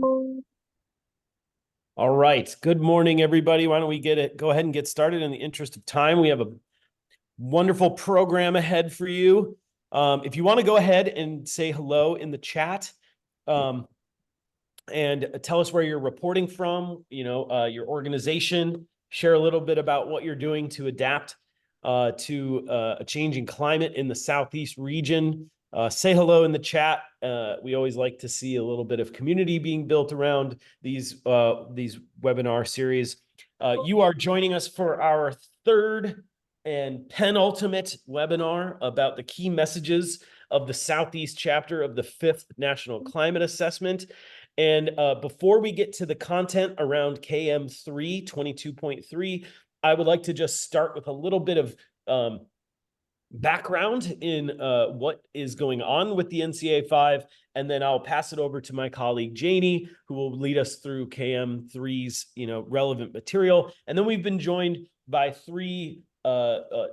All right. Good morning, everybody. Why don't we go ahead and get started in the interest of time. We have a wonderful program ahead for you. If you want to go ahead and say hello in the chat, and tell us where you're reporting from, your organization, share a little bit about what you're doing to adapt to a changing climate in the Southeast region. Say hello in the chat. We always like to see a little bit of community being built around these webinar series. You are joining us for our third and penultimate webinar about the key messages of the Southeast chapter of the 5th National Climate Assessment. And before we get to the content around KM3 22.3, I would like to just start with a little bit of background in what is going on with the NCA 5, and then I'll pass it over to my colleague Janie, who will lead us through KM3's relevant material. And then we've been joined by three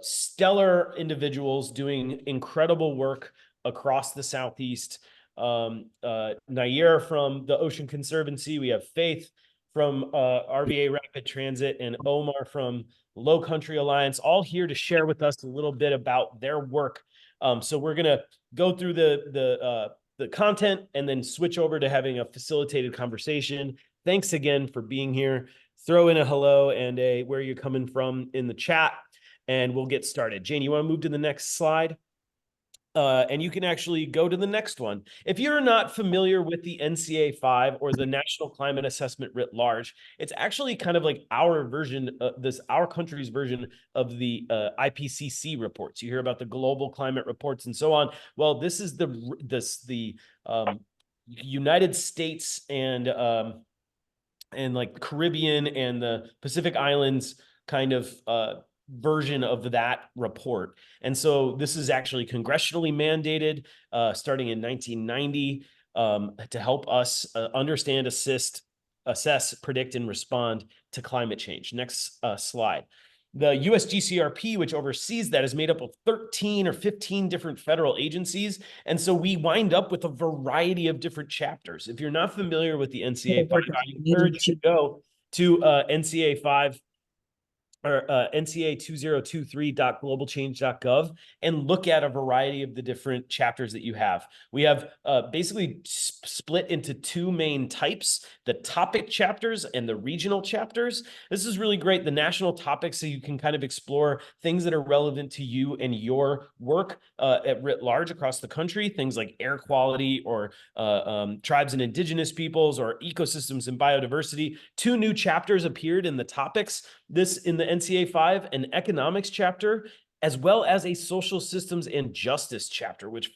stellar individuals doing incredible work across the Southeast. Nair from the Ocean Conservancy, we have Faith from RVA Rapid Transit, and Omar from Low Country Alliance, all here to share with us a little bit about their work. So we're going to go through the content and then switch over to having a facilitated conversation. Thanks again for being here. Throw in a hello and a where you're coming from in the chat, and we'll get started. Jane, you want to move to the next slide? And you can actually go to the next one. If you're not familiar with the NCA 5 or the National Climate Assessment writ large, it's actually kind of like our version, our country's version of the IPCC reports. You hear about the global climate reports and so on. Well, this is the United States and like Caribbean and the Pacific Islands kind of version of that report. And so this is actually congressionally mandated starting in 1990 to help us understand, assess, predict, and respond to climate change. Next slide. The USGCRP, which oversees that, is made up of 13 or 15 different federal agencies. And so we wind up with a variety of different chapters. If you're not familiar with the NCA 5, I encourage you to go to NCA 5 or nca2023.globalchange.gov and look at a variety of the different chapters that you have. We have basically split into two main types, the topic chapters and the regional chapters. This is really great, the national topics, so you can kind of explore things that are relevant to you and your work at writ large across the country, things like air quality or tribes and indigenous peoples or ecosystems and biodiversity. Two new chapters appeared in the topics. This in the NCA 5, an economics chapter, as well as a social systems and justice chapter, which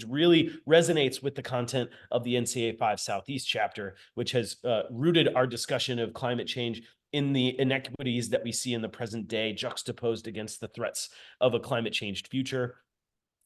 really resonates with the content of the NCA 5 Southeast chapter, which has rooted our discussion of climate change in the inequities that we see in the present day, juxtaposed against the threats of a climate changed future.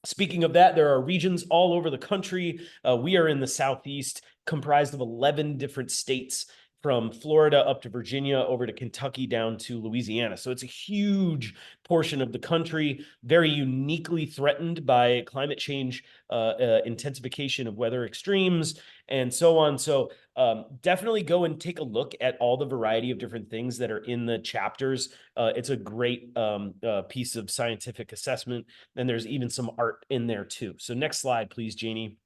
Speaking of that, there are regions all over the country. We are in the Southeast, comprised of 11 different states, from Florida up to Virginia, over to Kentucky, down to Louisiana. So it's a huge portion of the country, very uniquely threatened by climate change, intensification of weather extremes, and so on. So definitely go and take a look at all the variety of different things that are in the chapters. It's a great piece of scientific assessment, and there's even some art in there too. So next slide, please, Janie.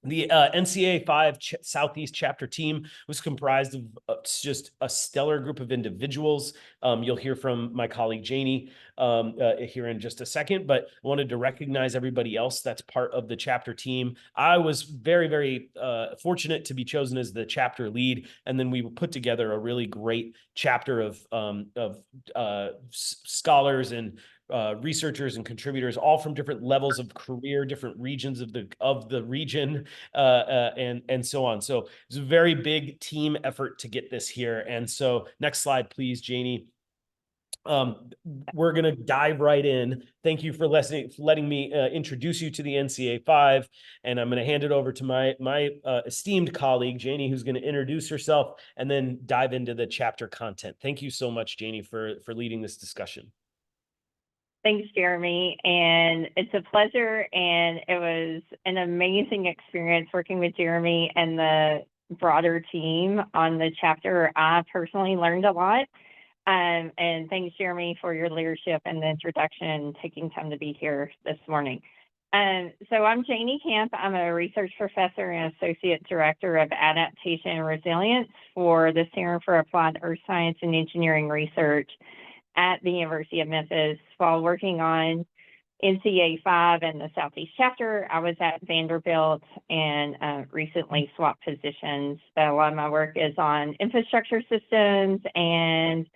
The NCA 5 Southeast chapter team was comprised of just a stellar group of individuals. You'll hear from my colleague Janie here in just a second, but I wanted to recognize everybody else that's part of the chapter team. I was very, very fortunate to be chosen as the chapter lead, and then we put together a really great chapter of scholars and researchers and contributors, all from different levels of career, different regions of the region, and so on. So it's a very big team effort to get this here. And so next slide, please, Janie. We're going to dive right in. Thank you for letting me introduce you to the NCA 5, and I'm going to hand it over to my esteemed colleague, Janie, who's going to introduce herself and then dive into the chapter content. Thank you so much, Janie, for leading this discussion. Thanks, Jeremy. And it's a pleasure. And it was an amazing experience working with Jeremy and the broader team on the chapter, I personally learned a lot. And thanks, Jeremy, for your leadership and the introduction, taking time to be here this morning. So I'm Janie Camp. I'm a research professor and associate director of adaptation and resilience for the Center for Applied Earth Science and Engineering Research at the University of Memphis. While working on NCA 5 and the Southeast chapter, I was at Vanderbilt and recently swapped positions. So a lot of my work is on infrastructure systems and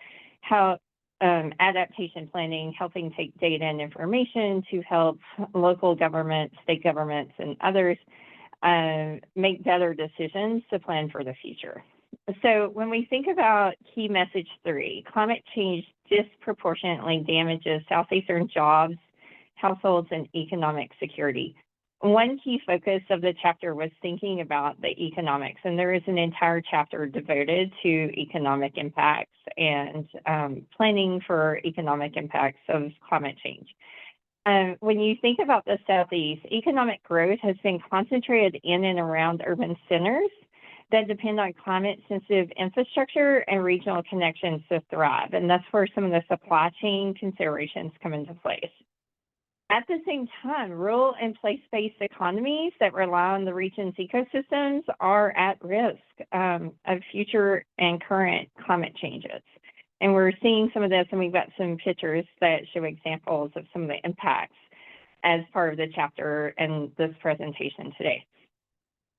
how adaptation planning, helping take data and information to help local governments, state governments, and others make better decisions to plan for the future. So when we think about key message 3, climate change disproportionately damages Southeastern jobs, households, and economic security. One key focus of the chapter was thinking about the economics, and there is an entire chapter devoted to economic impacts and planning for economic impacts of climate change. When you think about the Southeast, economic growth has been concentrated in and around urban centers that depend on climate-sensitive infrastructure and regional connections to thrive, and that's where some of the supply chain considerations come into place. At the same time, rural and place-based economies that rely on the region's ecosystems are at risk of future and current climate changes. And we're seeing some of this, and we've got some pictures that show examples of some of the impacts as part of the chapter and this presentation today.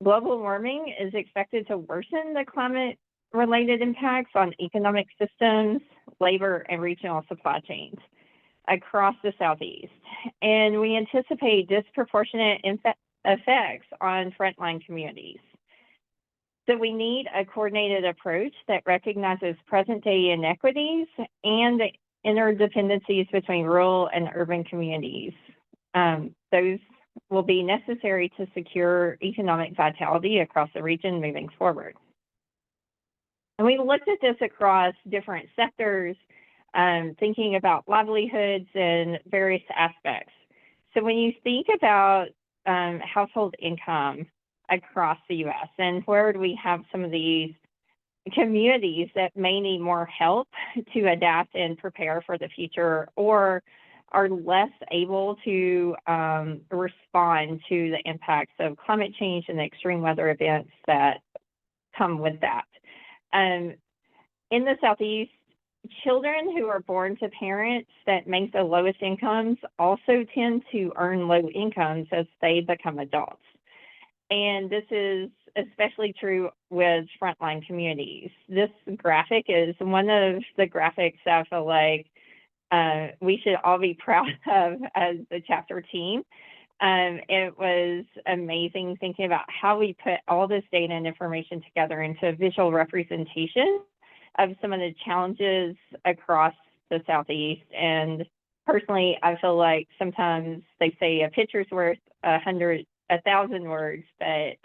Global warming is expected to worsen the climate-related impacts on economic systems, labor, and regional supply chains across the Southeast. And we anticipate disproportionate effects on frontline communities. So we need a coordinated approach that recognizes present-day inequities and interdependencies between rural and urban communities. Those will be necessary to secure economic vitality across the region moving forward. And we looked at this across different sectors, thinking about livelihoods and various aspects. So when you think about household income across the U.S., and where do we have some of these communities that may need more help to adapt and prepare for the future, or are less able to respond to the impacts of climate change and the extreme weather events that come with that. In the Southeast, children who are born to parents that make the lowest incomes also tend to earn low incomes as they become adults. And this is especially true with frontline communities. This graphic is one of the graphics I feel like we should all be proud of as the chapter team. It was amazing thinking about how we put all this data and information together into a visual representation of some of the challenges across the Southeast. And personally, I feel like sometimes they say a picture's worth 1,000 words, but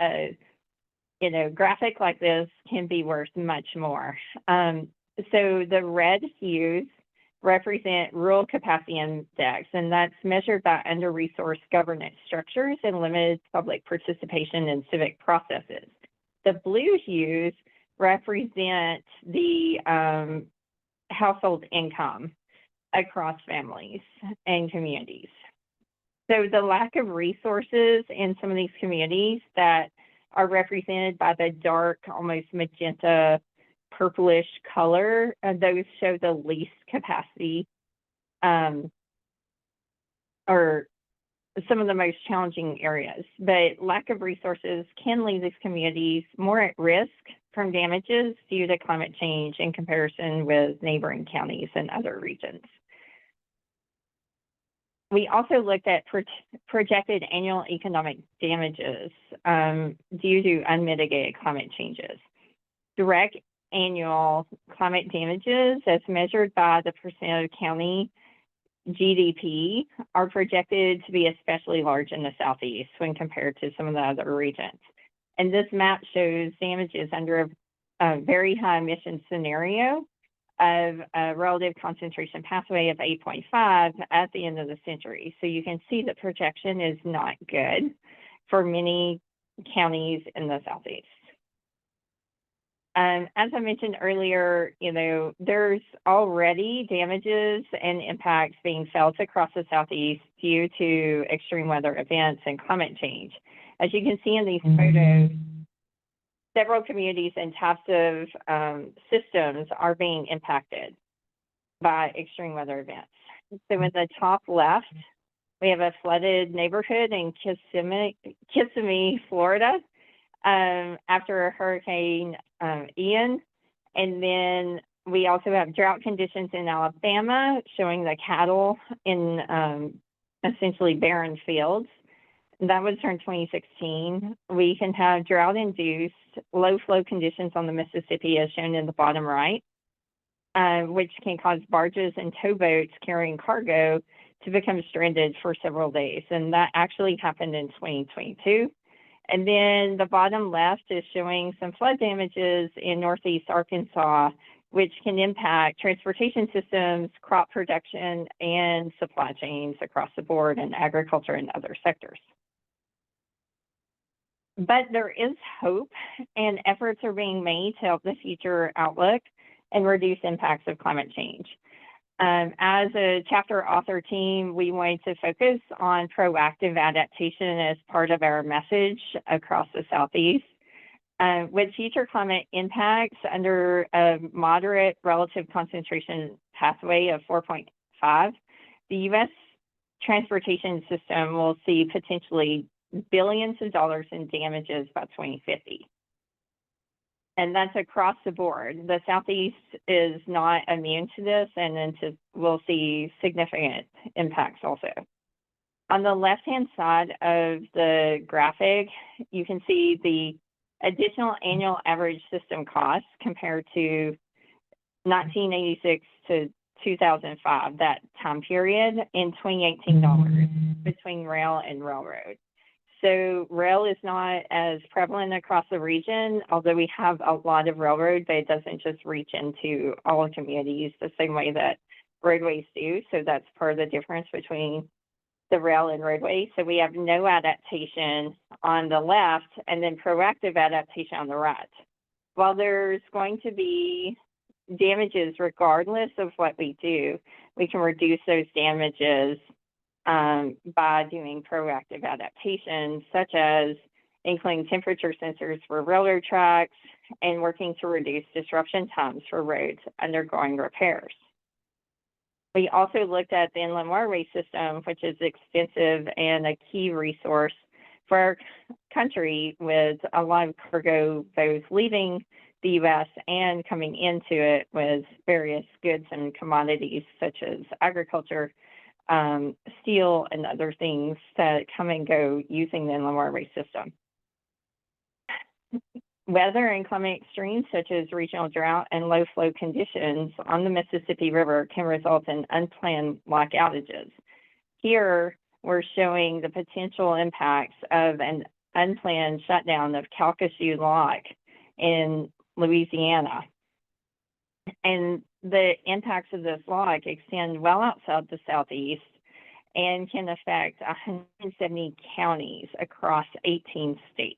graphic like this can be worth much more. So the red hues represent rural capacity index, and that's measured by under-resourced governance structures and limited public participation in civic processes. The blue hues represent the household income across families and communities. So the lack of resources in some of these communities that are represented by the dark, almost magenta, purplish color, those show the least capacity or some of the most challenging areas. But lack of resources can leave these communities more at risk from damages due to climate change in comparison with neighboring counties and other regions. We also looked at projected annual economic damages due to unmitigated climate changes. Direct annual climate damages, as measured by the percent of county GDP, are projected to be especially large in the Southeast when compared to some of the other regions. And this map shows damages under a very high emission scenario of a relative concentration pathway of 8.5 at the end of the century. So you can see the projection is not good for many counties in the Southeast. As I mentioned earlier, there's already damages and impacts being felt across the Southeast due to extreme weather events and climate change. As you can see in these photos, several communities and types of systems are being impacted by extreme weather events. So in the top left, we have a flooded neighborhood in Kissimmee, Florida, after Hurricane Ian. And then we also have drought conditions in Alabama, showing the cattle in essentially barren fields. That was from 2016. We can have drought-induced low flow conditions on the Mississippi, as shown in the bottom right, which can cause barges and towboats carrying cargo to become stranded for several days. And that actually happened in 2022. And then the bottom left is showing some flood damages in Northeast Arkansas, which can impact transportation systems, crop production, and supply chains across the board in agriculture and other sectors. But there is hope, and efforts are being made to help the future outlook and reduce impacts of climate change. As a chapter author team, we wanted to focus on proactive adaptation as part of our message across the Southeast. With future climate impacts under a moderate relative concentration pathway of 4.5, the U.S. transportation system will see potentially billions of dollars in damages by 2050. And that's across the board. The Southeast is not immune to this, and then we'll see significant impacts also. On the left-hand side of the graphic, you can see the additional annual average system costs compared to 1986 to 2005, that time period, in 2018 dollars between rail and railroad. So rail is not as prevalent across the region, although we have a lot of railroad, but it doesn't just reach into all communities the same way that roadways do. So that's part of the difference between the rail and roadway. So we have no adaptation on the left and then proactive adaptation on the right. While there's going to be damages regardless of what we do, we can reduce those damages by doing proactive adaptations, such as including temperature sensors for railroad tracks and working to reduce disruption times for roads undergoing repairs. We also looked at the inland waterway system, which is extensive and a key resource for our country, with a lot of cargo both leaving the U.S. and coming into it with various goods and commodities such as agriculture, steel, and other things that come and go using the inland waterway system. Weather and climate extremes such as regional drought and low flow conditions on the Mississippi River can result in unplanned lock outages. Here, we're showing the potential impacts of an unplanned shutdown of Calcasieu Lock in Louisiana. And the impacts of this lock extend well outside the Southeast and can affect 170 counties across 18 states.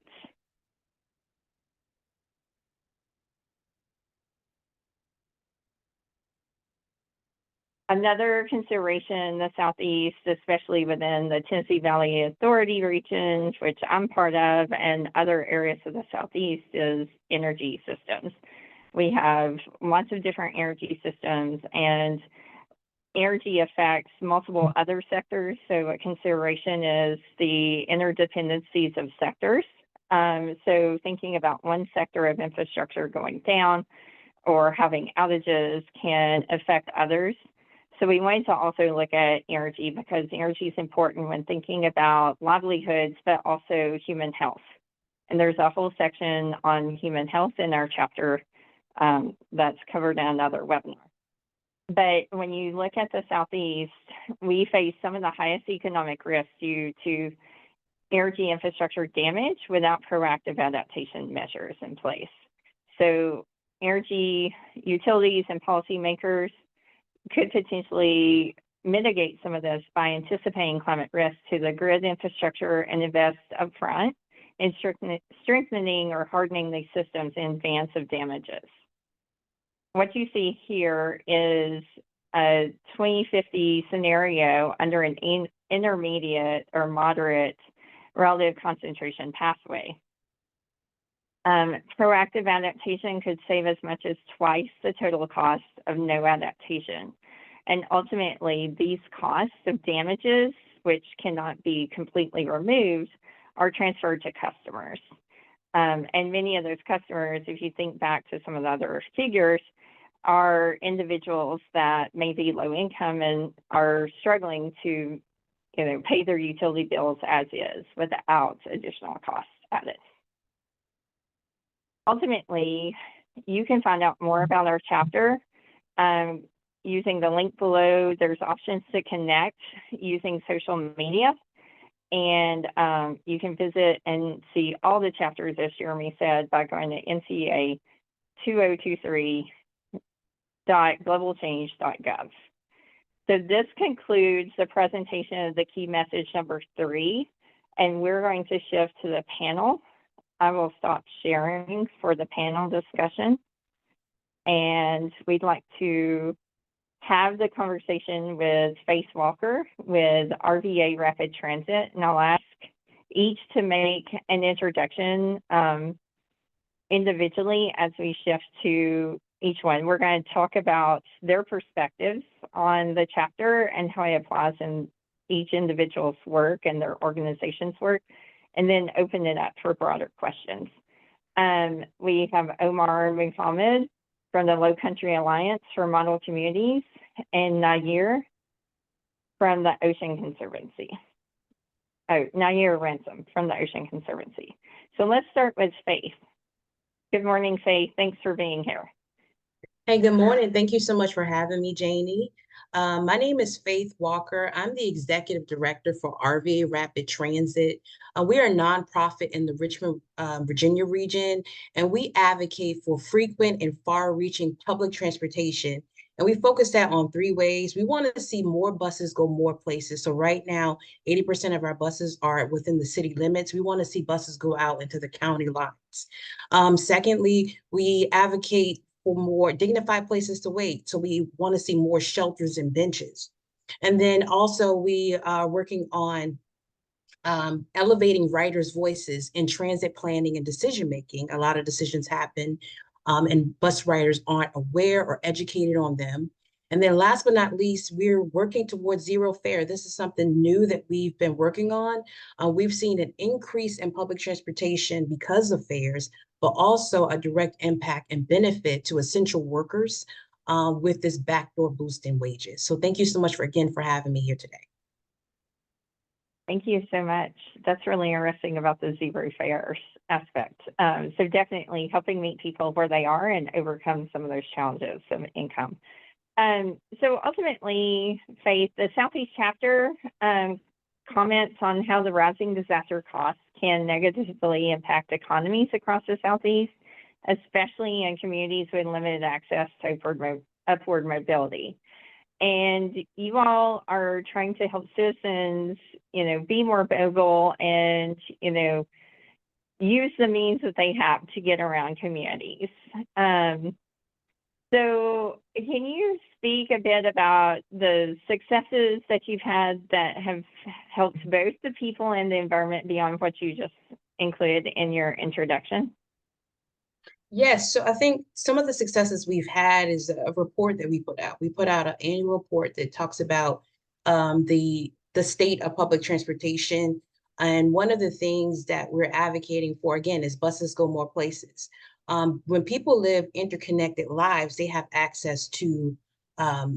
Another consideration in the Southeast, especially within the Tennessee Valley Authority regions, which I'm part of, and other areas of the Southeast, is energy systems. We have lots of different energy systems, and energy affects multiple other sectors. So a consideration is the interdependencies of sectors. So thinking about one sector of infrastructure going down or having outages can affect others. So we wanted to also look at energy because energy is important when thinking about livelihoods, but also human health. And there's a whole section on human health in our chapter that's covered in another webinar. But when you look at the Southeast, we face some of the highest economic risks due to energy infrastructure damage without proactive adaptation measures in place. So energy utilities and policymakers could potentially mitigate some of this by anticipating climate risks to the grid infrastructure and invest upfront and strengthening or hardening these systems in advance of damages. What you see here is a 2050 scenario under an intermediate or moderate relative concentration pathway. Proactive adaptation could save as much as twice the total cost of no adaptation. And ultimately, these costs of damages, which cannot be completely removed, are transferred to customers. And many of those customers, if you think back to some of the other figures, are individuals that may be low income and are struggling to, pay their utility bills as is without additional costs added. Ultimately, you can find out more about our chapter using the link below. There's options to connect using social media. And you can visit and see all the chapters, as Jeremy said, by going to NCA2023.globalchange.gov. So this concludes the presentation of the key message number 3, and we're going to shift to the panel. I will stop sharing for the panel discussion. And we'd like to have the conversation with Faith Walker with RVA Rapid Transit. And I'll ask each to make an introduction individually as we shift to each one. We're going to talk about their perspectives on the chapter and how it applies in each individual's work and their organization's work, and then open it up for broader questions. We have Omar Muhammad from the Low Country Alliance for Model Communities, and Nair from the Ocean Conservancy. Nair Ransom from the Ocean Conservancy. So let's start with Faith. Good morning, Faith. Thanks for being here. Hey, good morning. Thank you so much for having me, Janie. My name is Faith Walker. I'm the Executive Director for RVA Rapid Transit. We are a nonprofit in the Richmond, Virginia region, and we advocate for frequent and far-reaching public transportation. And we focus that on 3 ways. We want to see more buses go more places. So right now, 80% of our buses are within the city limits. We want to see buses go out into the county lines. Secondly, we advocate for more dignified places to wait. So we want to see more shelters and benches. And then also we are working on elevating riders' voices in transit planning and decision-making. A lot of decisions happen and bus riders aren't aware or educated on them. And then last but not least, we're working towards zero fare. This is something new that we've been working on. We've seen an increase in public transportation because of fares, but also a direct impact and benefit to essential workers with this backdoor boost in wages. So thank you so much for having me here today. Thank you so much. That's really interesting about the zero fares aspect. So definitely helping meet people where they are and overcome some of those challenges of income. So ultimately, Faith, the Southeast chapter comments on how the rising disaster costs can negatively impact economies across the Southeast, especially in communities with limited access to upward mobility. And you all are trying to help citizens, be more mobile and, use the means that they have to get around communities. So can you speak a bit about the successes that you've had that have helped both the people and the environment beyond what you just included in your introduction? Yes, so I think some of the successes we've had is a report that we put out. We put out an annual report that talks about the state of public transportation. And one of the things that we're advocating for, again, is buses go more places. When people live interconnected lives, they have access to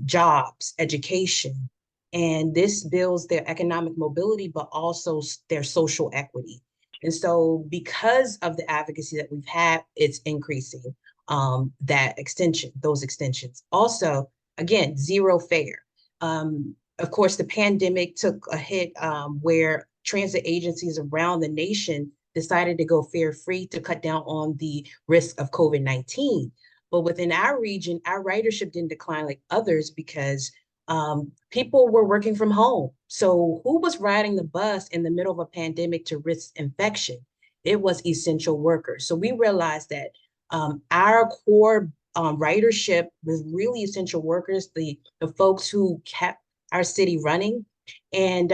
jobs, education, and this builds their economic mobility, but also their social equity. And so because of the advocacy that we've had, it's increasing those extensions. Also, again, zero fare. Of course, the pandemic took a hit where transit agencies around the nation decided to go fare-free to cut down on the risk of COVID-19. But within our region, our ridership didn't decline like others because people were working from home. So who was riding the bus in the middle of a pandemic to risk infection? it was essential workers. So we realized that our core ridership was really essential workers, the folks who kept our city running. And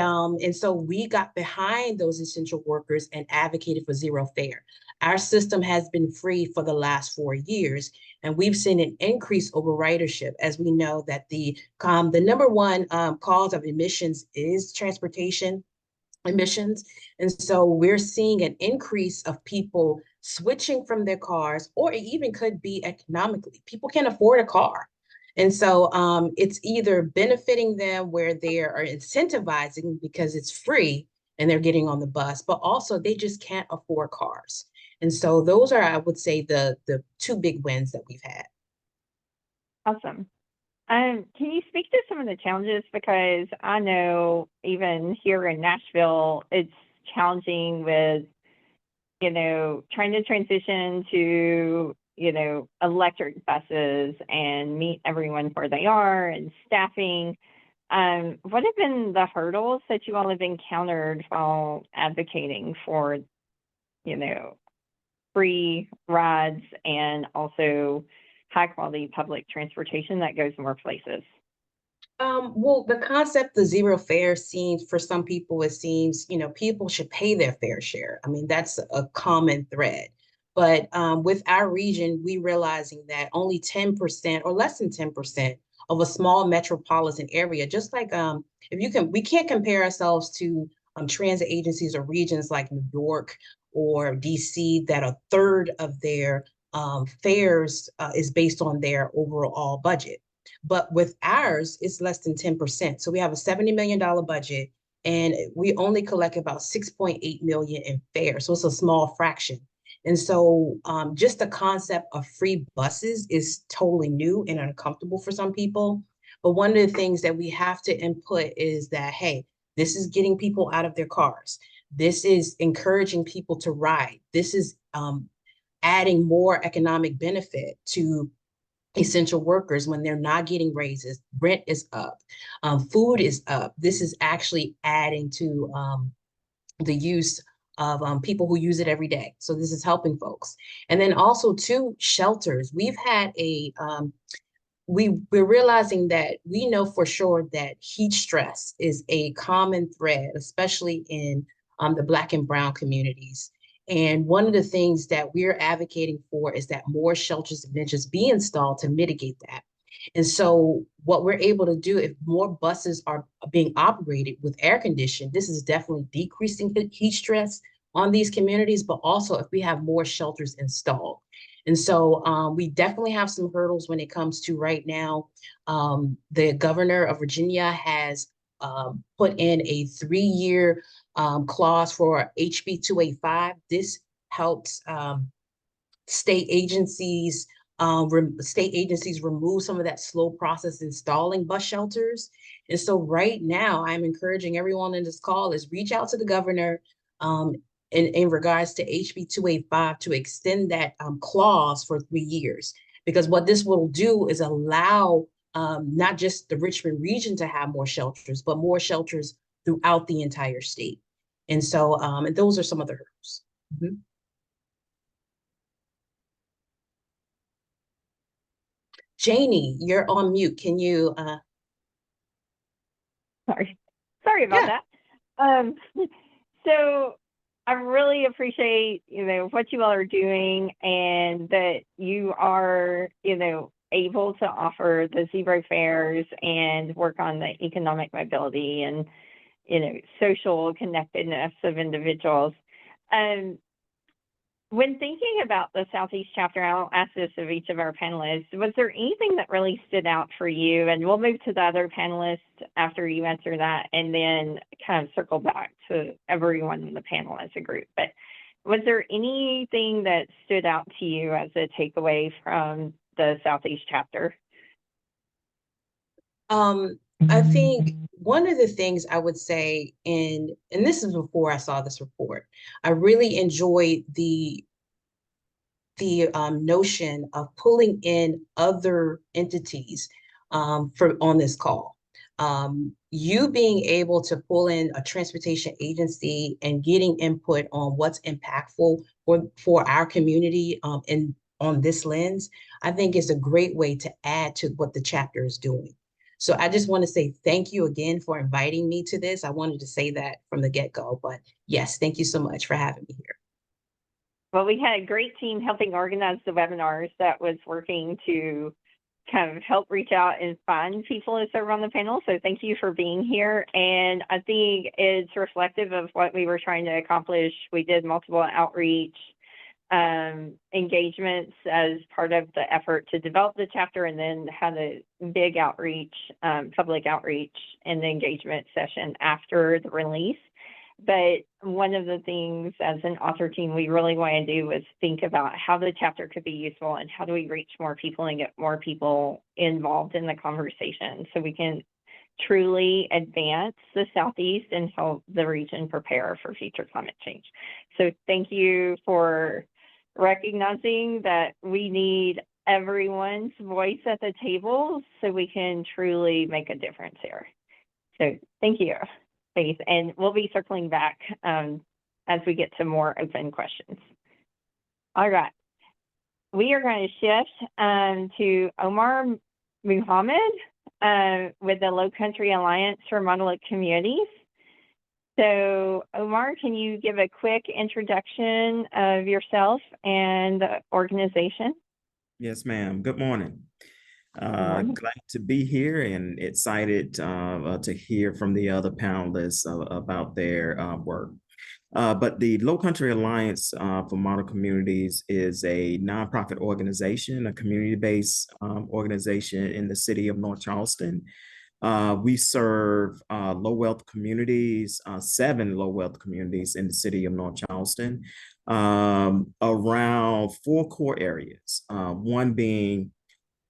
so we got behind those essential workers and advocated for zero fare. Our system has been free for the last 4 years, and we've seen an increase over ridership, as we know that the number one cause of emissions is transportation emissions. And so we're seeing an increase of people switching from their cars, or it even could be economically. People can't afford a car. And so it's either benefiting them where they are incentivizing because it's free and they're getting on the bus, but also they just can't afford cars. And so those are, I would say, the two big wins that we've had. Awesome. Can you speak to some of the challenges? Because I know even here in Nashville, it's challenging with, trying to transition to, electric buses and meet everyone where they are and staffing. What have been the hurdles that you all have encountered while advocating for, free rides and also high quality public transportation that goes more places? Well, the concept of zero fare seems, for some people, it seems, people should pay their fair share. I mean, that's a common thread. But with our region, we realizing that only 10% or less than 10% of a small metropolitan area, just like we can't compare ourselves to transit agencies or regions like New York or DC that a third of their fares is based on their overall budget. But with ours, it's less than 10%. So we have a $70 million budget and we only collect about 6.8 million in fares. So it's a small fraction. And so just the concept of free buses is totally new and uncomfortable for some people. But one of the things that we have to input is that, hey, this is getting people out of their cars. This is encouraging people to ride. This is adding more economic benefit to essential workers when they're not getting raises. Rent is up, food is up. This is actually adding to the use of people who use it every day. So this is helping folks. And then also too, shelters. We've had we're realizing that we know for sure that heat stress is a common thread, especially in the Black and Brown communities. And one of the things that we're advocating for is that more shelters and benches be installed to mitigate that. And so what we're able to do, if more buses are being operated with air conditioning, this is definitely decreasing heat stress on these communities, but also if we have more shelters installed. And so we definitely have some hurdles when it comes to right now. The governor of Virginia has put in a 3-year clause for HB 285. This helps state agencies remove some of that slow process installing bus shelters. And so right now, I'm encouraging everyone in this call is reach out to the governor in regards to HB 285 to extend that clause for 3 years. Because what this will do is allow not just the Richmond region to have more shelters, but more shelters throughout the entire state. And so, and those are some of the hurdles. Mm-hmm. Janie, you're on mute. Can you? Sorry about that. So I really appreciate, what you all are doing and that you are, able to offer the zero fares and work on the economic mobility and, social connectedness of individuals. When thinking about the Southeast chapter, I'll ask this of each of our panelists, was there anything that really stood out for you? And we'll move to the other panelists after you answer that and then kind of circle back to everyone in the panel as a group. But was there anything that stood out to you as a takeaway from the Southeast chapter? I think one of the things I would say, and this is before I saw this report, I really enjoyed the notion of pulling in other entities on this call. You being able to pull in a transportation agency and getting input on what's impactful for our community and on this lens, I think is a great way to add to what the chapter is doing. So I just want to say thank you again for inviting me to this. I wanted to say that from the get-go, but yes, thank you so much for having me here. Well, we had a great team helping organize the webinars that was working to kind of help reach out and find people to serve on the panel. So thank you for being here. And I think it's reflective of what we were trying to accomplish. We did multiple outreach engagements as part of the effort to develop the chapter, and then had a big outreach, public outreach and the engagement session after the release. But one of the things as an author team we really want to do was think about how the chapter could be useful and how do we reach more people and get more people involved in the conversation so we can truly advance the Southeast and help the region prepare for future climate change. So thank you for recognizing that we need everyone's voice at the table so we can truly make a difference here. So thank you, Faith, and we'll be circling back as we get to more open questions. All right, we are going to shift to Omar Muhammad with the Low Country Alliance for Monolith Communities. So Omar, can you give a quick introduction of yourself and the organization? Yes, ma'am. Good morning. Glad to be here and excited to hear from the other panelists about their work. But the Low Country Alliance for Model Communities is a nonprofit organization, a community-based organization in the city of North Charleston. We serve low wealth communities, 7 low wealth communities in the city of North Charleston, around 4 core areas, one being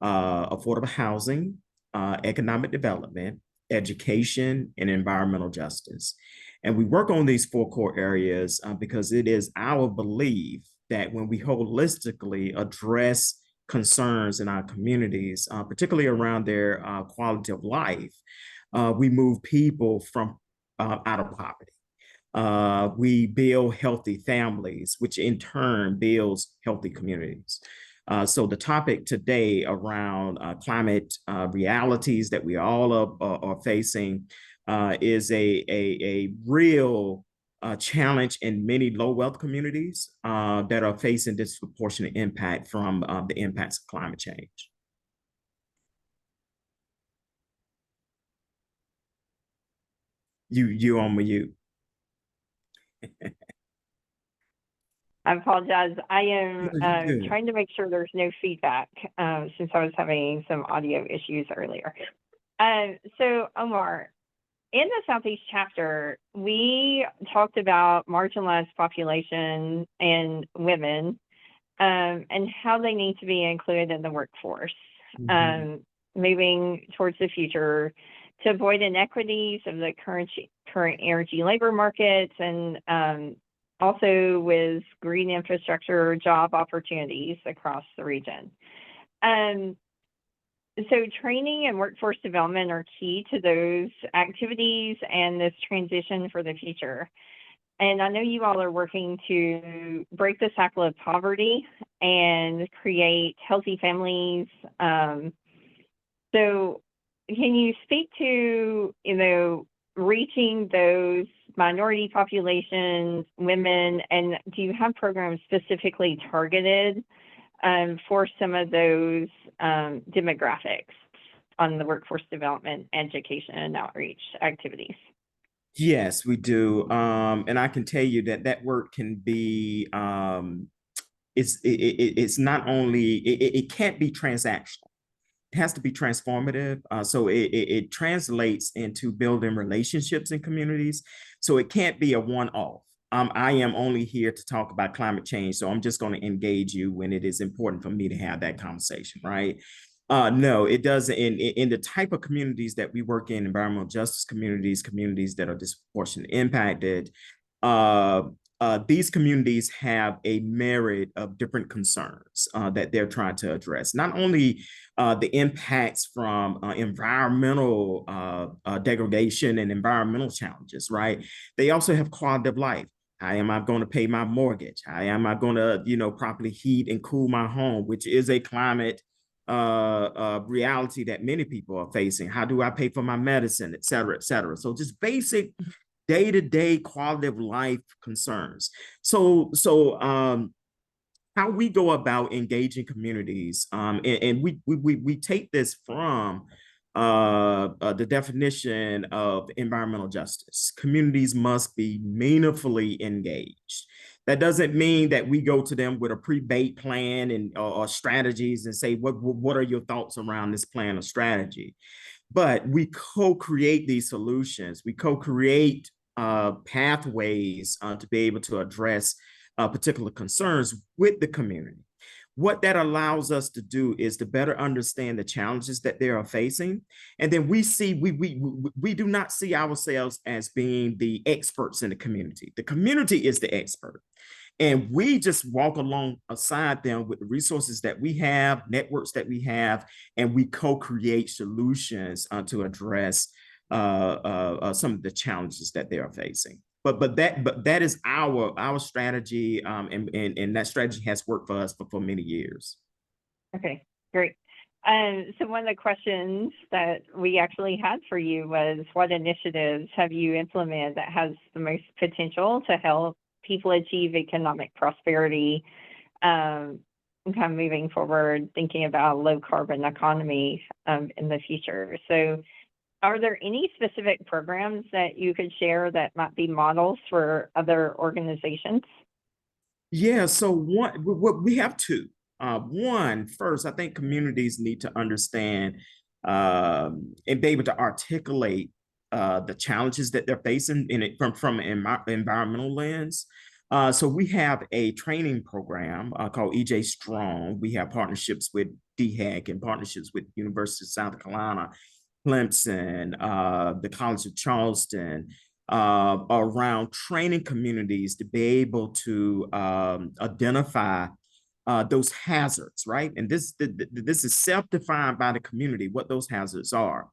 affordable housing, economic development, education, and environmental justice. And we work on these 4 core areas because it is our belief that when we holistically address concerns in our communities, particularly around their quality of life, we move people from out of poverty. We build healthy families, which in turn builds healthy communities. So the topic today around climate realities that we all are facing is a real challenge in many low wealth communities that are facing disproportionate impact from the impacts of climate change. You on mute. I apologize. I am trying to make sure there's no feedback since I was having some audio issues earlier. So Omar, in the Southeast chapter, we talked about marginalized population and women and how they need to be included in the workforce, moving towards the future to avoid inequities of the current energy labor markets and also with green infrastructure job opportunities across the region. So training and workforce development are key to those activities and this transition for the future. And I know you all are working to break the cycle of poverty and create healthy families. So can you speak to, reaching those minority populations, women, and do you have programs specifically targeted for some of those demographics on the workforce development, education, and outreach activities? Yes, we do. And I can tell you that that work can be, it's not only, it can't be transactional. It has to be transformative. So it translates into building relationships in communities. So it can't be a one-off. I am only here to talk about climate change. So I'm just going to engage you when it is important for me to have that conversation, right? No, it doesn't. In the type of communities that we work in, environmental justice communities, communities that are disproportionately impacted, these communities have a myriad of different concerns that they're trying to address. Not only the impacts from environmental degradation and environmental challenges, right? They also have quality of life. How am I going to pay my mortgage? How am I going to, properly heat and cool my home, which is a climate reality that many people are facing? How do I pay for my medicine, et cetera, et cetera? So just basic day-to-day quality of life concerns. So how we go about engaging communities, and we take this from the definition of environmental justice. Communities must be meaningfully engaged. That doesn't mean that we go to them with a pre-baked plan and or strategies and say, what are your thoughts around this plan or strategy? But we co-create these solutions. We co-create pathways to be able to address particular concerns with the community. What that allows us to do is to better understand the challenges that they are facing. And then we do not see ourselves as being the experts in the community. The community is the expert. And we just walk alongside them with the resources that we have, networks that we have, and we co-create solutions to address some of the challenges that they are facing. But that is our strategy, and that strategy has worked for us for many years. Okay, great. So one of the questions that we actually had for you was, what initiatives have you implemented that has the most potential to help people achieve economic prosperity, kind of moving forward, thinking about a low carbon economy in the future? So are there any specific programs that you could share that might be models for other organizations? Yeah, so we have two. One, first, I think communities need to understand and be able to articulate the challenges that they're facing in it from an environmental lens. So we have a training program called EJ Strong. We have partnerships with DHEC and partnerships with University of South Carolina, Clemson, the College of Charleston, around training communities to be able to identify those hazards, right? And this is self-defined by the community, what those hazards are.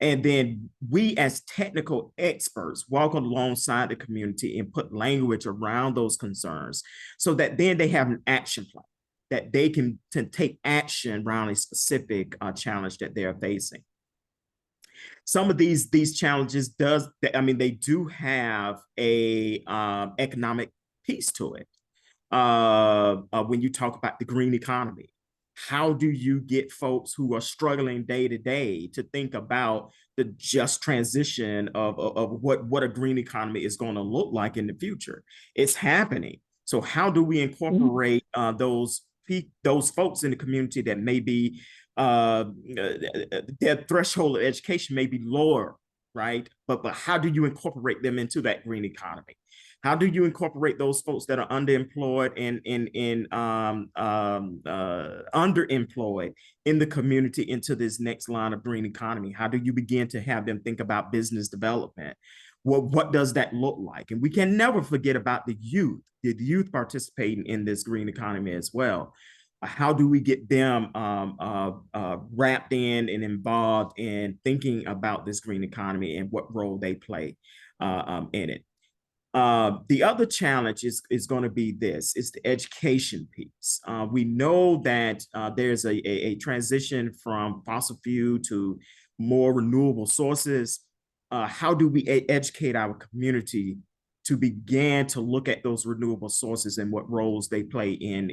And then we as technical experts walk alongside the community and put language around those concerns so that then they have an action plan, that they can take action around a specific challenge that they're facing. Some of these challenges they do have a economic piece to it. When you talk about the green economy, how do you get folks who are struggling day to day to think about the just transition of what a green economy is going to look like in the future? It's happening. So how do we incorporate those folks in the community that may be their threshold of education may be lower, right? But how do you incorporate them into that green economy? How do you incorporate those folks that are underemployed and underemployed in the community into this next line of green economy? How do you begin to have them think about business development? What does that look like? And we can never forget about the youth participating in this green economy as well. How do we get them wrapped in and involved in thinking about this green economy and what role they play in it? The other challenge is going to be it's the education piece. We know that there's a transition from fossil fuel to more renewable sources. How do we educate our community to begin to look at those renewable sources and what roles they play in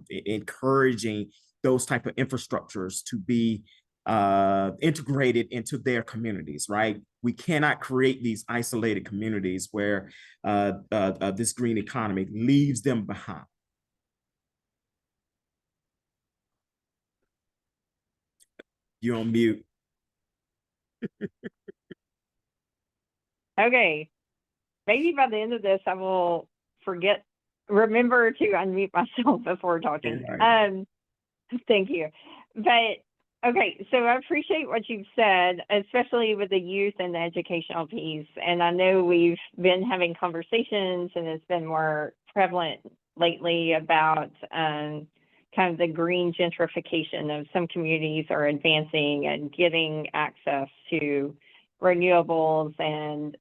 encouraging those type of infrastructures to be integrated into their communities, right? We cannot create these isolated communities where this green economy leaves them behind. You're on mute. Okay. Maybe by the end of this, I will remember to unmute myself before talking. Right. Thank you. But Okay, so I appreciate what you've said, especially with the youth and the educational piece. And I know we've been having conversations, and it's been more prevalent lately about kind of the green gentrification of some communities are advancing and getting access to renewables and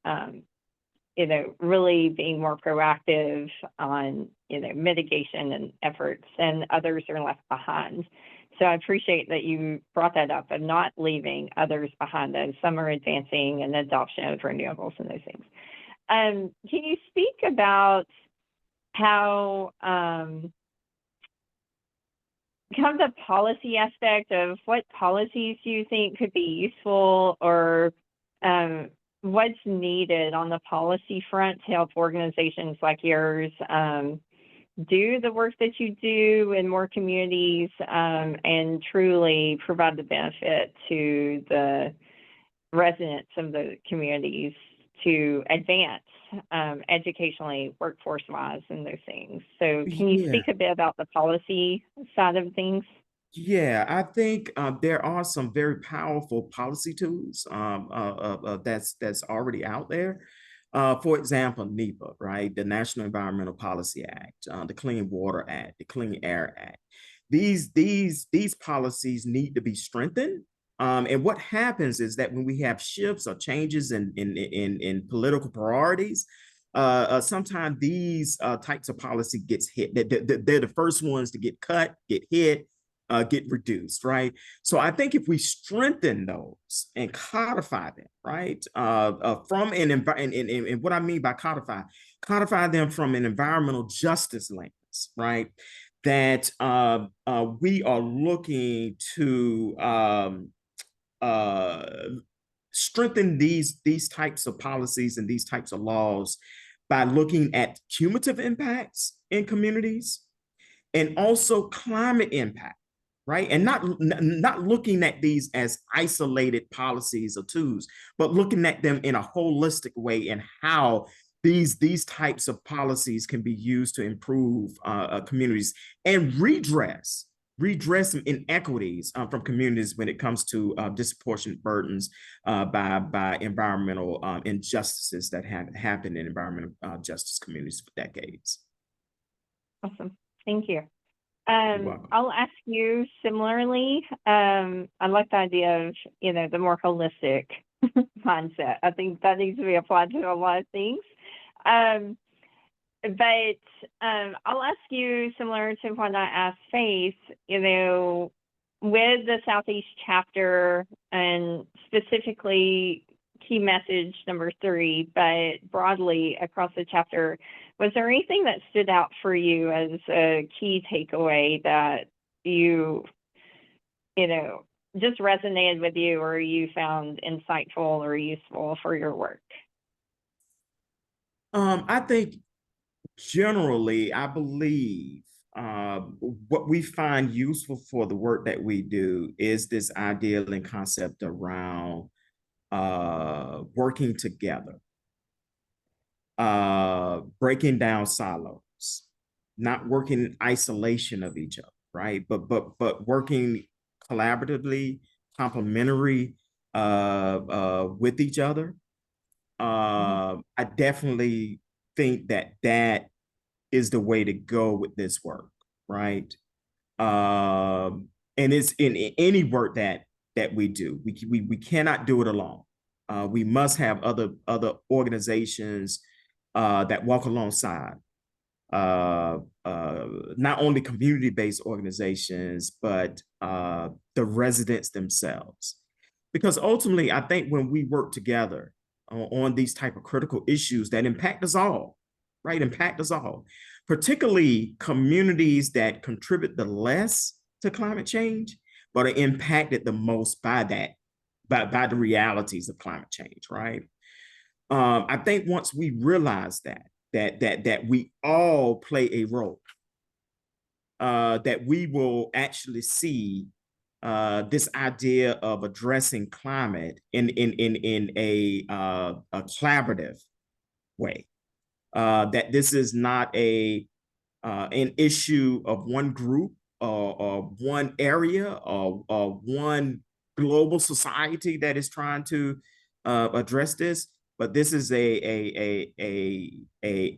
really being more proactive on mitigation and efforts, and others are left behind. So I appreciate that you brought that up, and not leaving others behind, as some are advancing and adoption of renewables and those things. Can you speak about how kind of the policy aspect of what policies do you think could be useful, or what's needed on the policy front to help organizations like yours do the work that you do in more communities, and truly provide the benefit to the residents of the communities to advance educationally, workforce-wise, and those things. So can you speak a bit about the policy side of things? Yeah, I think there are some very powerful policy tools that's already out there. For example, NEPA, right? The National Environmental Policy Act, the Clean Water Act, the Clean Air Act. These policies need to be strengthened. And what happens is that when we have shifts or changes in political priorities, sometimes these types of policy gets hit. They're the first ones to get cut, get hit, get reduced, right? So I think if we strengthen those and codify them, right, from an and what I mean by codify them from an environmental justice lens, right? That we are looking to strengthen these types of policies and these types of laws by looking at cumulative impacts in communities and also climate impact, right? And not looking at these as isolated policies or tools, but looking at them in a holistic way, and how these types of policies can be used to improve communities and redress some inequities from communities when it comes to disproportionate burdens by environmental injustices that have happened in environmental justice communities for decades. Awesome. Thank you. You're welcome. I'll ask you similarly. I like the idea of, the more holistic mindset. I think that needs to be applied to a lot of things. But I'll ask you, similar to what I asked Faith, with the Southeast chapter, and specifically key message number 3, but broadly across the chapter, was there anything that stood out for you as a key takeaway that you just resonated with you, or you found insightful or useful for your work? I think generally, I believe what we find useful for the work that we do is this ideal and concept around working together, breaking down silos, not working in isolation of each other, right? But working collaboratively, complementary with each other. I definitely think that is the way to go with this work, right? And it's in any work that we do. We cannot do it alone. We must have other organizations that walk alongside. Not only community-based organizations, but the residents themselves. Because ultimately, I think when we work together on these type of critical issues that impact us all, right? Impact us all, particularly communities that contribute the less to climate change, but are impacted the most by that, by the realities of climate change, right? I think once we realize that we all play a role, that we will actually see this idea of addressing climate in a collaborative way. That this is not an issue of one group one area or one global society that is trying to address this, but this is a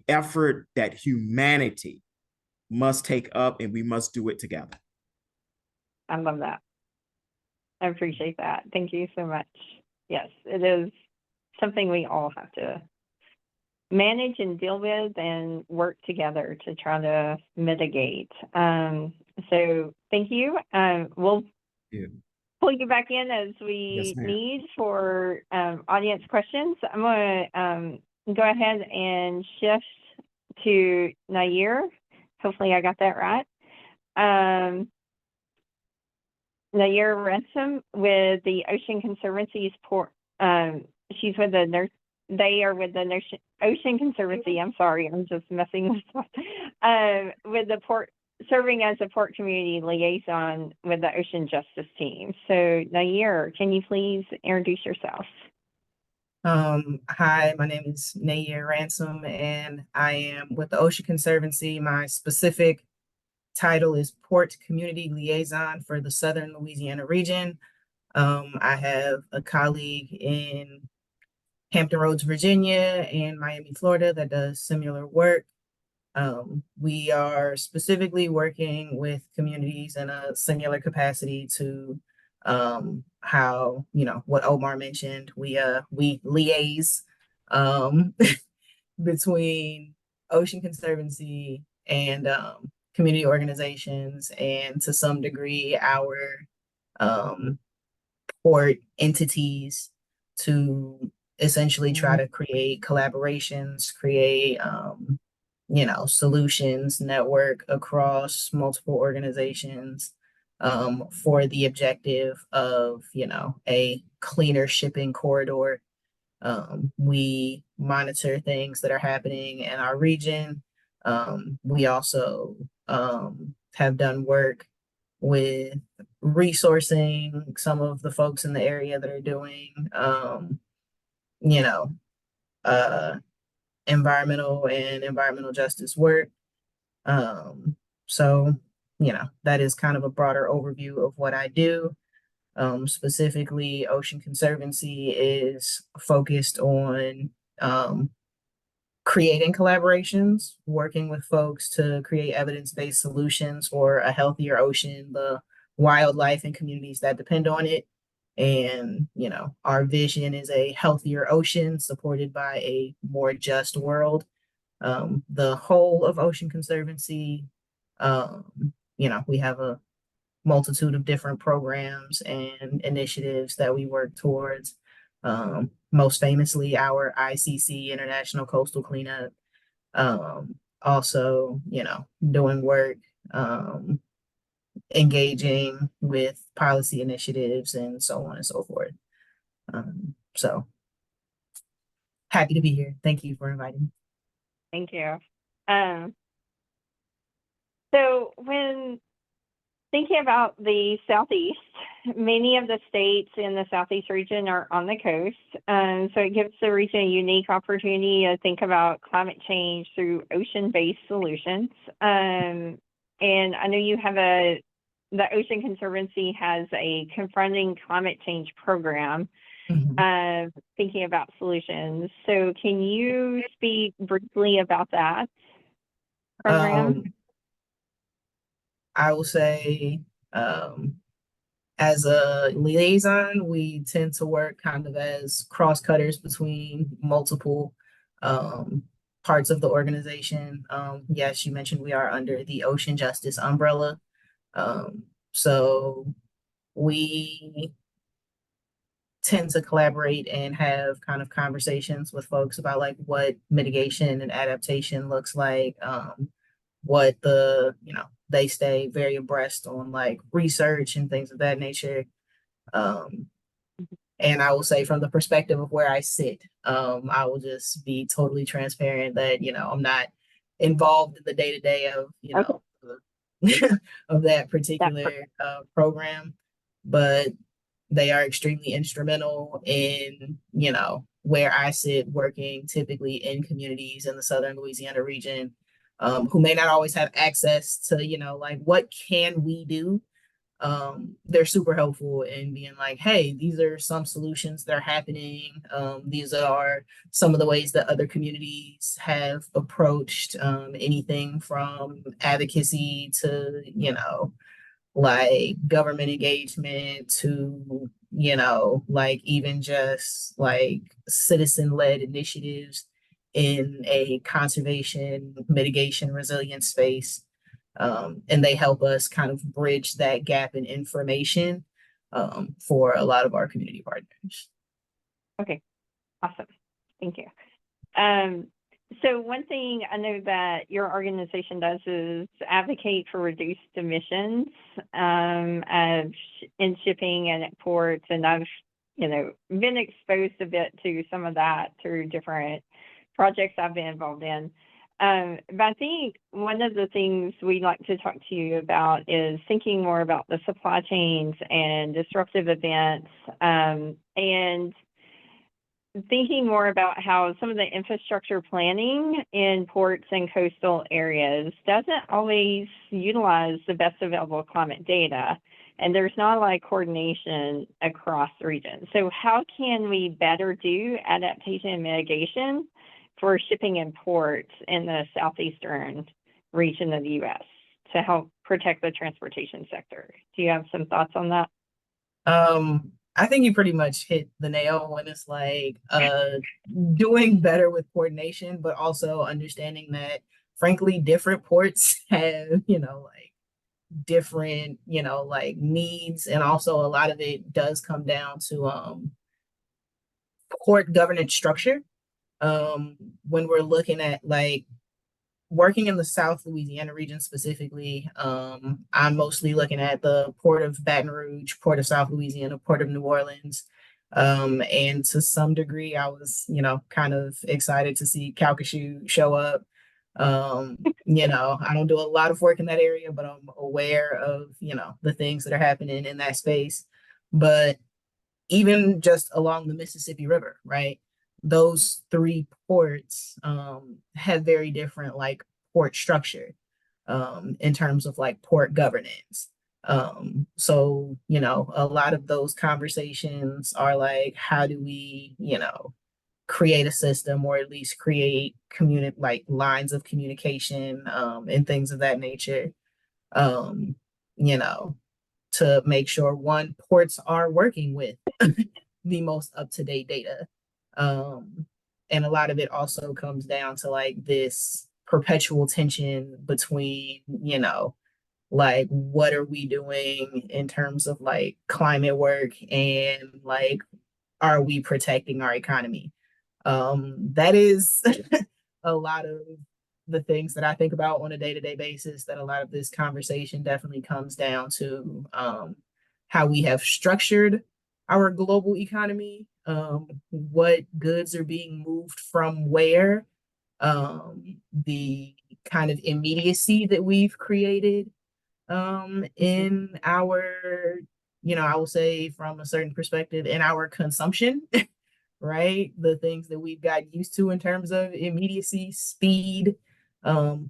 effort that humanity must take up, and we must do it together. I love that. I appreciate that. Thank you so much. Yes, it is something we all have to manage and deal with and work together to try to mitigate. So thank you. We'll pull you back in as we need for audience questions. I'm going to go ahead and shift to Nair. Hopefully I got that right. Nair Ransom with the Ocean Conservancy's she's with the they are with the Ocean Conservancy. I'm sorry, I'm just messing with stuff. With the serving as a port community liaison with the Ocean Justice team. So Nair, can you please introduce yourself? Hi, my name is Nair Ransom, and I am with the Ocean Conservancy. My specific title is Port Community Liaison for the Southern Louisiana region. I have a colleague in Hampton Roads, Virginia, and Miami, Florida that does similar work. We are specifically working with communities in a similar capacity to how, what Omar mentioned. We liaise between Ocean Conservancy and community organizations, and to some degree our port entities, to essentially try to create collaborations, create solutions, network across multiple organizations for the objective of, a cleaner shipping corridor. We monitor things that are happening in our region. We also have done work with resourcing some of the folks in the area that are doing, environmental and environmental justice work. So, that is kind of a broader overview of what I do. Specifically, Ocean Conservancy is focused on creating collaborations, working with folks to create evidence-based solutions for a healthier ocean, the wildlife and communities that depend on it. And, our vision is a healthier ocean supported by a more just world. The whole of Ocean Conservancy, we have a multitude of different programs and initiatives that we work towards. Most famously, our ICC, International Coastal Cleanup. Also, doing work, engaging with policy initiatives and so on and so forth. So happy to be here. Thank you for inviting me. Thank you. So when thinking about the Southeast, many of the states in the Southeast region are on the coast. So it gives the region a unique opportunity to think about climate change through ocean-based solutions. And I know you have the Ocean Conservancy has a Confronting Climate Change program, thinking about solutions. So can you speak briefly about that program? I will say, as a liaison, we tend to work kind of as cross-cutters between multiple parts of the organization. Yes, you mentioned we are under the Ocean Justice umbrella. So we tend to collaborate and have kind of conversations with folks about like what mitigation and adaptation looks like, what they stay very abreast on like research and things of that nature. And I will say from the perspective of where I sit, I will just be totally transparent that, I'm not involved in the day-to-day of, of that particular program, but they are extremely instrumental in, where I sit, working typically in communities in the Southern Louisiana region, who may not always have access to, like what can we do? They're super helpful in being like, hey, these are some solutions that are happening. These are some of the ways that other communities have approached anything from advocacy to, like government engagement to, like even just like citizen-led initiatives in a conservation, mitigation, resilience space. And they help us kind of bridge that gap in information for a lot of our community partners. Okay, awesome. Thank you. So one thing I know that your organization does is advocate for reduced emissions in shipping and at ports, and I've been exposed a bit to some of that through different projects I've been involved in. But I think one of the things we'd like to talk to you about is thinking more about the supply chains and disruptive events, and thinking more about how some of the infrastructure planning in ports and coastal areas doesn't always utilize the best available climate data, and there's not a lot of coordination across the region. So how can we better do adaptation and mitigation for shipping and ports in the southeastern region of the U.S. to help protect the transportation sector? Do you have some thoughts on that? I think you pretty much hit the nail when it's like doing better with coordination, but also understanding that frankly, different ports have, like different, like needs. And also a lot of it does come down to port governance structure. When we're looking at like working in the South Louisiana region specifically, I'm mostly looking at the Port of Baton Rouge, Port of South Louisiana, Port of New Orleans. And to some degree, I was, kind of excited to see Calcasieu show up. I don't do a lot of work in that area, but I'm aware of, the things that are happening in that space. But even just along the Mississippi River, right? Those three ports have very different like port structure in terms of like port governance. So, a lot of those conversations are like, how do we, create a system or at least create like lines of communication and things of that nature, you know, to make sure one, ports are working with the most up-to-date data. And a lot of it also comes down to like this perpetual tension between, like what are we doing in terms of like climate work and like are we protecting our economy? That is a lot of the things that I think about on a day-to-day basis, that a lot of this conversation definitely comes down to how we have structured our global economy, what goods are being moved from where, the kind of immediacy that we've created in our, I will say from a certain perspective, in our consumption, right? The things that we've got used to in terms of immediacy, speed,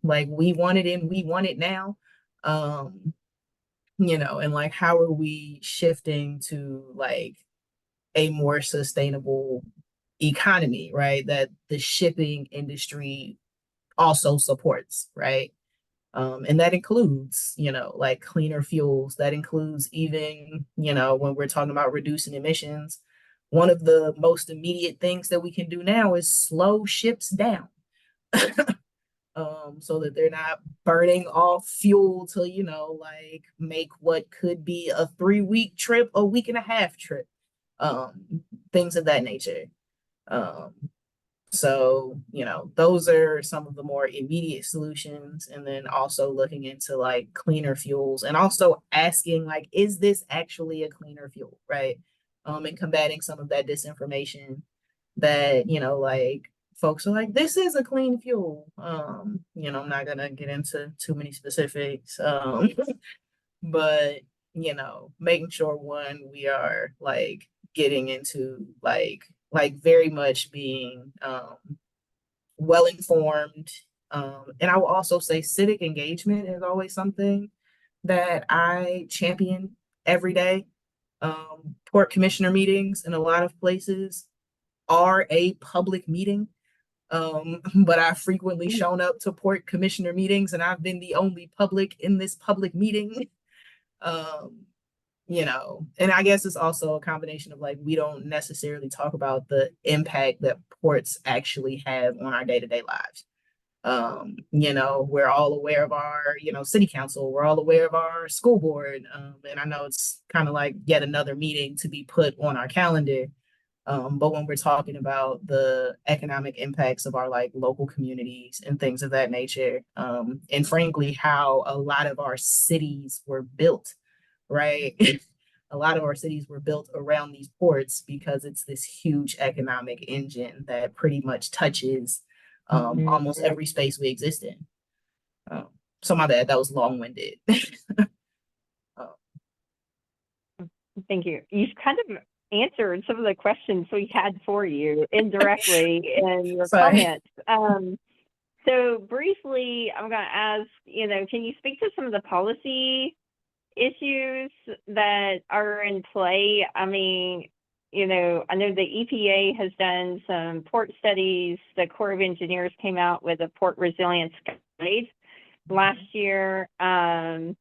like we want it and we want it now. And like how are we shifting to like a more sustainable economy, right? That the shipping industry also supports, right? And that includes, like cleaner fuels. That includes even, when we're talking about reducing emissions, one of the most immediate things that we can do now is slow ships down. So that they're not burning off fuel to, like make what could be a 3-week trip, a week and a half trip, things of that nature. So, those are some of the more immediate solutions. And then also looking into like cleaner fuels and also asking like, is this actually a cleaner fuel, right? And combating some of that disinformation that, like folks are like, this is a clean fuel. I'm not gonna get into too many specifics. But, making sure one, we are like getting into like very much being well informed, And I will also say civic engagement is always something that I champion every day. Port commissioner meetings in a lot of places are a public meeting. But I've frequently shown up to port commissioner meetings and I've been the only public in this public meeting. And I guess it's also a combination of like, we don't necessarily talk about the impact that ports actually have on our day-to-day lives. We're all aware of our, city council, we're all aware of our school board. And I know it's kind of like yet another meeting to be put on our calendar. But when we're talking about the economic impacts of our like local communities and things of that nature, and frankly, how a lot of our cities were built, right? A lot of our cities were built around these ports because it's this huge economic engine that pretty much touches almost every space we exist in. So my bad, that was long-winded. Thank you. You've kind of answered some of the questions we had for you indirectly in your comments. So briefly, I'm going to ask, can you speak to some of the policy issues that are in play? I mean, I know the EPA has done some port studies. The Corps of Engineers came out with a port resilience guide last year. And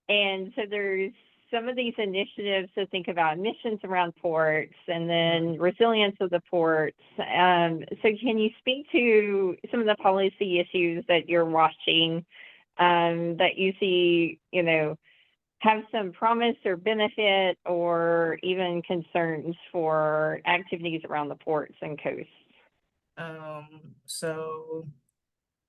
so there's some of these initiatives to think about emissions around ports and then resilience of the ports. So can you speak to some of the policy issues that you're watching that you see, have some promise or benefit or even concerns for activities around the ports and coasts? So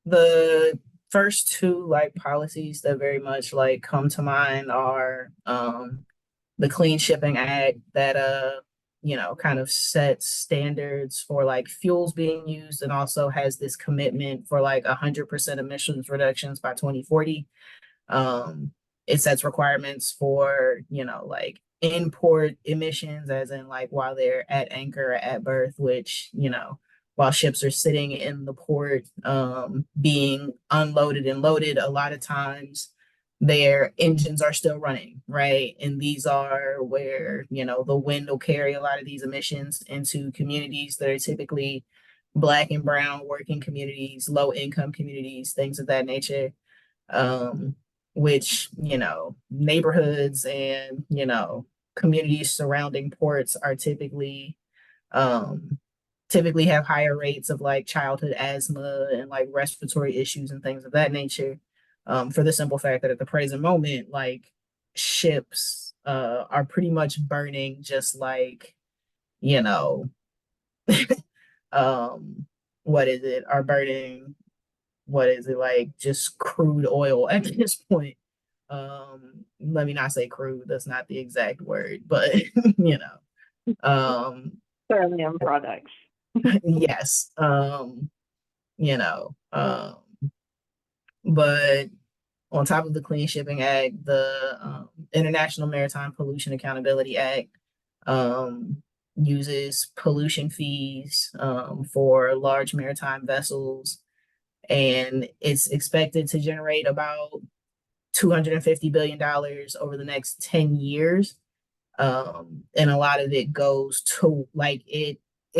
the first two like policies that very much like come to mind are the Clean Shipping Act that kind of sets standards for like fuels being used and also has this commitment for like 100% emissions reductions by 2040. It sets requirements for like import emissions, as in like while they're at anchor or at berth, which while ships are sitting in the port, being unloaded and loaded, a lot of times their engines are still running, right? And these are where, the wind will carry a lot of these emissions into communities that are typically Black and brown working communities, low income communities, things of that nature, which, neighborhoods and, communities surrounding ports are typically have higher rates of like childhood asthma and like respiratory issues and things of that nature, for the simple fact that at the present moment, like ships are pretty much burning just like, like just crude oil at this point. Let me not say crude, that's not the exact word, but Petroleum products. yes. But on top of the Clean Shipping Act, the International Maritime Pollution Accountability Act uses pollution fees for large maritime vessels, and it's expected to generate about $250 billion over the next 10 years. And a lot of it goes to like it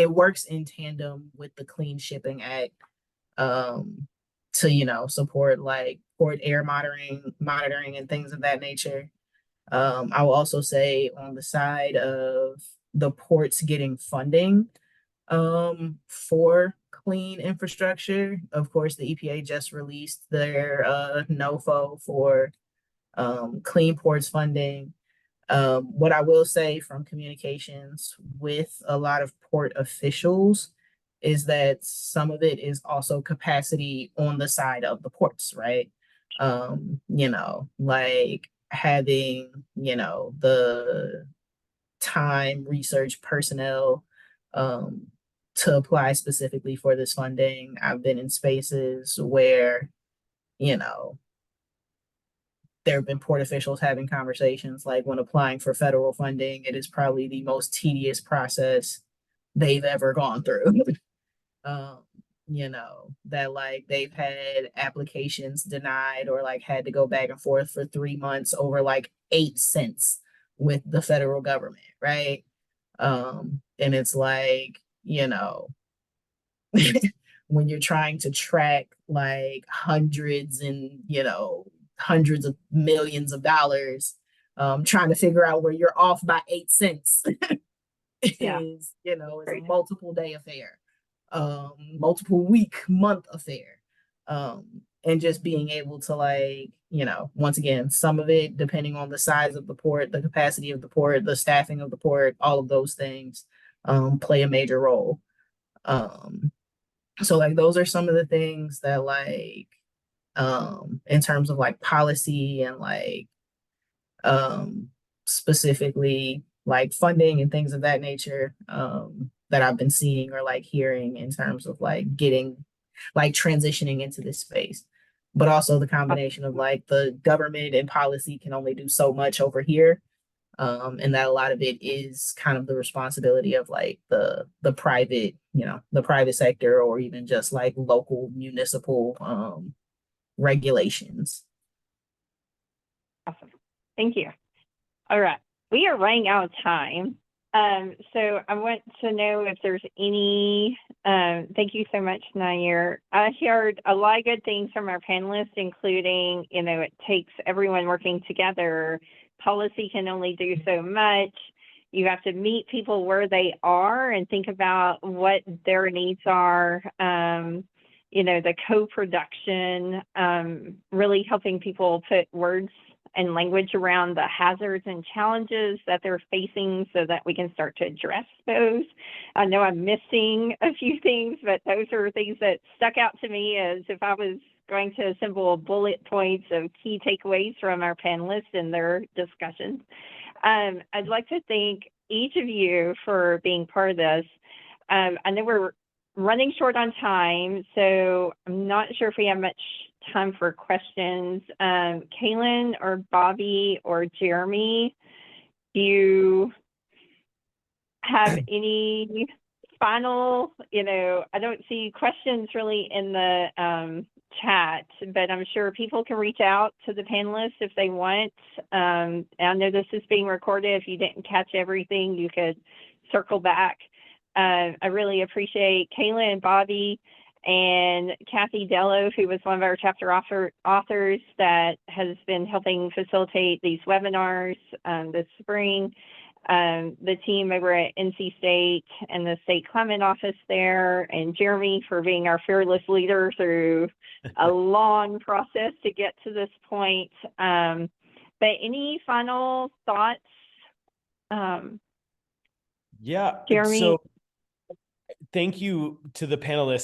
works in tandem with the Clean Shipping Act to support like port air monitoring and things of that nature. I will also say on the side of the ports getting funding for clean infrastructure, of course, the EPA just released their NOFO for clean ports funding. What I will say from communications with a lot of port officials is that some of it is also capacity on the side of the ports, right? Like having, the time, research, personnel to apply specifically for this funding. I've been in spaces where, there have been port officials having conversations like when applying for federal funding, it is probably the most tedious process they've ever gone through. you know, that like they've had applications denied or like had to go back and forth for 3 months over like 8 cents with the federal government, right? And it's like, you know, when you're trying to track like hundreds of millions of dollars, trying to figure out where you're off by 8 cents Yeah. is, you know, is a Great. multiple day affair, multiple week, month affair. And just being able to like, you know, once again, some of it depending on the size of the port, the capacity of the port, the staffing of the port, all of those things play a major role. So like those are some of the things that like in terms of like policy and like um specifically like funding and things of that nature that I've been seeing or like hearing in terms of like getting like transitioning into this space. But also the combination of like the government and policy can only do so much over here. And that a lot of it is kind of the responsibility of like the private, you know, the private sector or even just like local municipal regulations. Awesome. Thank you. All right. We are running out of time. So I want to know if there's any, thank you so much, Nair. I heard a lot of good things from our panelists, including, you know, it takes everyone working together. Policy can only do so much. You have to meet people where they are and think about what their needs are. You know, the co-production, really helping people put words and language around the hazards and challenges that they're facing so that we can start to address those. I know I'm missing a few things, but those are things that stuck out to me as if I was going to assemble bullet points of key takeaways from our panelists and their discussions. I'd like to thank each of you for being part of this. I know we're running short on time, so I'm not sure if we have much time for questions. Kaylin or Bobby or Jeremy, do you have any final, you know, I don't see questions really in the chat, but I'm sure people can reach out to the panelists if they want. I know this is being recorded. If you didn't catch everything, you could circle back. I really appreciate Kaylin and Bobby and Kathy Dello, who was one of our chapter authors that has been helping facilitate these webinars this spring. The team over at NC State and the State Climate Office there, and Jeremy for being our fearless leader through a long process to get to this point. But any final thoughts? Yeah, Jeremy? so thank you to the panelists.